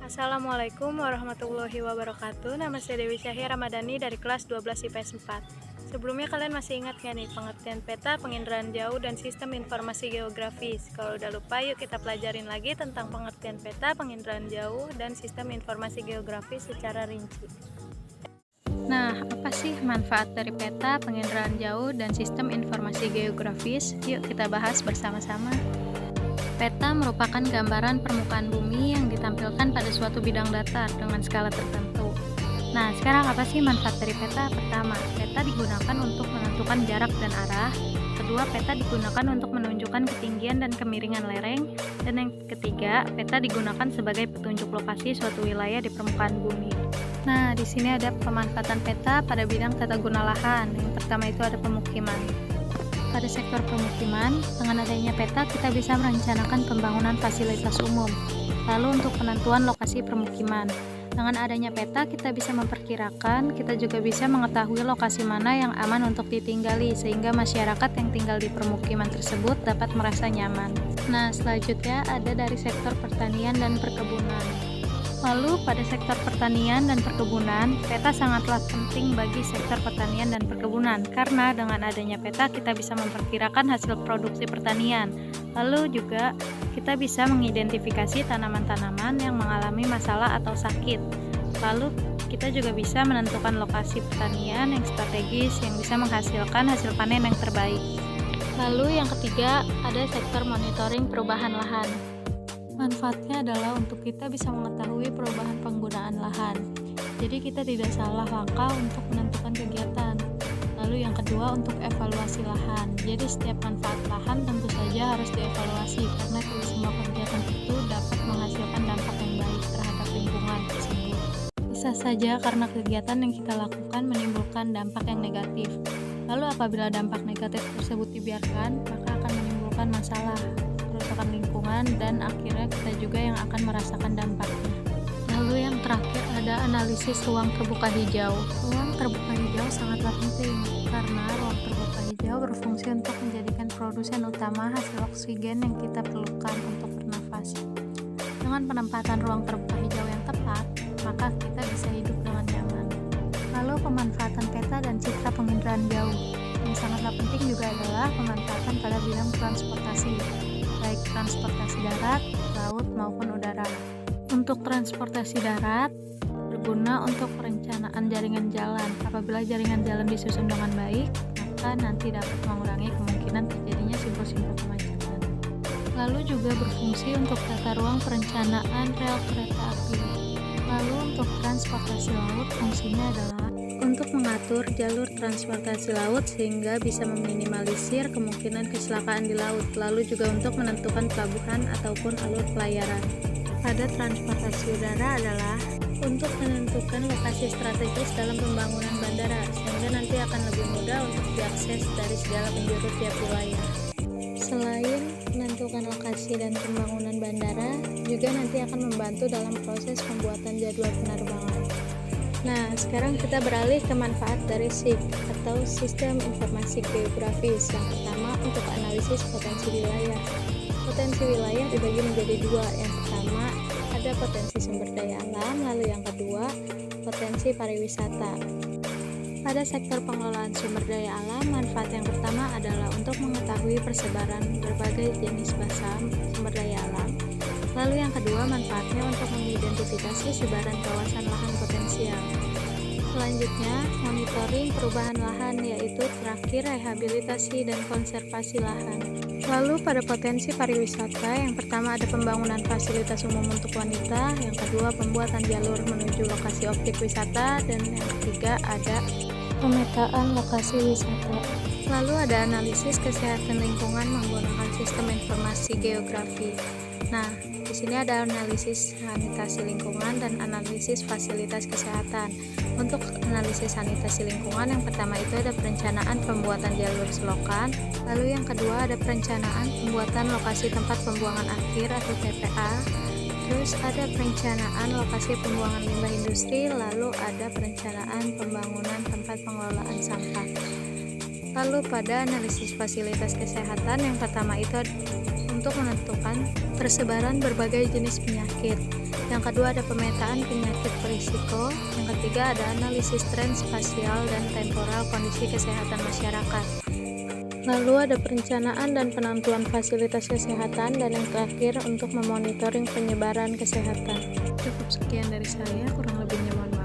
Assalamualaikum warahmatullahi wabarakatuh. Nama saya Dewi Syahia Ramadhani dari kelas 12 IPS 4. Sebelumnya kalian masih ingat nggak nih pengertian peta, penginderaan jauh, dan sistem informasi geografis? Kalau udah lupa, yuk kita pelajarin lagi tentang pengertian peta, penginderaan jauh, dan sistem informasi geografis secara rinci. Nah, apa sih manfaat dari peta, penginderaan jauh, dan sistem informasi geografis? Yuk kita bahas bersama-sama. Peta merupakan gambaran permukaan bumi yang ditampilkan pada suatu bidang datar dengan skala tertentu. Nah, sekarang apa sih manfaat dari peta? Pertama, peta digunakan untuk menentukan jarak dan arah. Kedua, peta digunakan untuk menunjukkan ketinggian dan kemiringan lereng. Dan yang ketiga, peta digunakan sebagai petunjuk lokasi suatu wilayah di permukaan bumi. Nah, di sini ada pemanfaatan peta pada bidang tata guna lahan. Yang pertama itu ada pemukiman. Pada sektor pemukiman, dengan adanya peta kita bisa merencanakan pembangunan fasilitas umum. Lalu untuk penentuan lokasi permukiman, dengan adanya peta kita bisa memperkirakan, kita juga bisa mengetahui lokasi mana yang aman untuk ditinggali sehingga masyarakat yang tinggal di permukiman tersebut dapat merasa nyaman. Nah, selanjutnya ada dari sektor pertanian dan perkebunan. Lalu pada sektor pertanian dan perkebunan, peta sangatlah penting bagi sektor pertanian dan perkebunan karena dengan adanya peta kita bisa memperkirakan hasil produksi pertanian. Lalu juga kita bisa mengidentifikasi tanaman-tanaman yang mengalami masalah atau sakit. Lalu kita juga bisa menentukan lokasi pertanian yang strategis yang bisa menghasilkan hasil panen yang terbaik. Lalu yang ketiga ada sektor monitoring perubahan lahan. Manfaatnya adalah untuk kita bisa mengetahui perubahan penggunaan lahan. Jadi kita tidak salah langkah untuk menentukan kegiatan. Lalu yang kedua untuk evaluasi lahan. Jadi setiap manfaat lahan tentu saja harus dievaluasi karena semua kegiatan itu dapat menghasilkan dampak yang baik terhadap lingkungan tersebut. Bisa saja karena kegiatan yang kita lakukan menimbulkan dampak yang negatif. Lalu apabila dampak negatif tersebut dibiarkan, maka akan menimbulkan masalah, kerusakan lingkungan, dan akhirnya kita juga yang akan merasakan dampaknya. Lalu yang terakhir ada analisis ruang terbuka hijau. Ruang terbuka hijau sangatlah penting karena ruang terbuka hijau berfungsi untuk menjadikan produsen utama hasil oksigen yang kita perlukan untuk bernafas. Dengan penempatan ruang terbuka hijau yang tepat, maka kita bisa hidup dengan nyaman. Lalu pemanfaatan peta dan citra penginderaan jauh. Yang sangatlah penting juga adalah pemanfaatan pada bidang transportasi, baik transportasi darat, laut, maupun udara. Untuk transportasi darat, berguna untuk perencanaan jaringan jalan. Apabila jaringan jalan disusun dengan baik, maka nanti dapat mengurangi kemungkinan terjadinya simpul-simpul kemacetan. Lalu juga berfungsi untuk tata ruang perencanaan rel kereta api. Lalu untuk transportasi laut, fungsinya adalah untuk mengatur jalur transportasi laut sehingga bisa meminimalisir kemungkinan kecelakaan di laut, lalu juga untuk menentukan pelabuhan ataupun alur pelayaran. Pada transportasi udara adalah untuk menentukan lokasi strategis dalam pembangunan bandara sehingga nanti akan lebih mudah untuk diakses dari segala penjuru tiap wilayah. Selain menentukan lokasi dan pembangunan bandara, juga nanti akan membantu dalam proses pembuatan jadwal penerbangan. Nah, sekarang kita beralih ke manfaat dari SIG atau Sistem Informasi Geografis. Yang pertama untuk analisis potensi wilayah. Potensi wilayah dibagi menjadi dua. Yang pertama ada potensi sumber daya alam, lalu yang kedua potensi pariwisata. Pada sektor pengelolaan sumber daya alam, manfaat yang pertama adalah untuk mengetahui persebaran berbagai jenis basam sumber daya alam. Lalu yang kedua manfaatnya untuk mengidentifikasi sebaran kawasan lahan potensial. Selanjutnya, monitoring perubahan lahan, yaitu terakhir rehabilitasi dan konservasi lahan. Lalu pada potensi pariwisata, yang pertama ada pembangunan fasilitas umum untuk wanita, yang kedua pembuatan jalur menuju lokasi objek wisata, dan yang ketiga ada pemetaan lokasi wisata. Lalu ada analisis kesehatan lingkungan menggunakan sistem informasi geografi. Nah, di sini ada analisis sanitasi lingkungan dan analisis fasilitas kesehatan. Untuk analisis sanitasi lingkungan, yang pertama itu ada perencanaan pembuatan jalur selokan, lalu yang kedua ada perencanaan pembuatan lokasi tempat pembuangan akhir atau TPA, terus ada perencanaan lokasi pembuangan limbah industri, lalu ada perencanaan pembangunan tempat pengelolaan sampah. Lalu pada analisis fasilitas kesehatan, yang pertama itu untuk menentukan persebaran berbagai jenis penyakit. Yang kedua ada pemetaan penyakit berisiko. Yang ketiga ada analisis tren spasial dan temporal kondisi kesehatan masyarakat. Lalu ada perencanaan dan penentuan fasilitas kesehatan, dan yang terakhir untuk memonitoring penyebaran kesehatan. Cukup sekian dari saya, kurang lebihnya mohon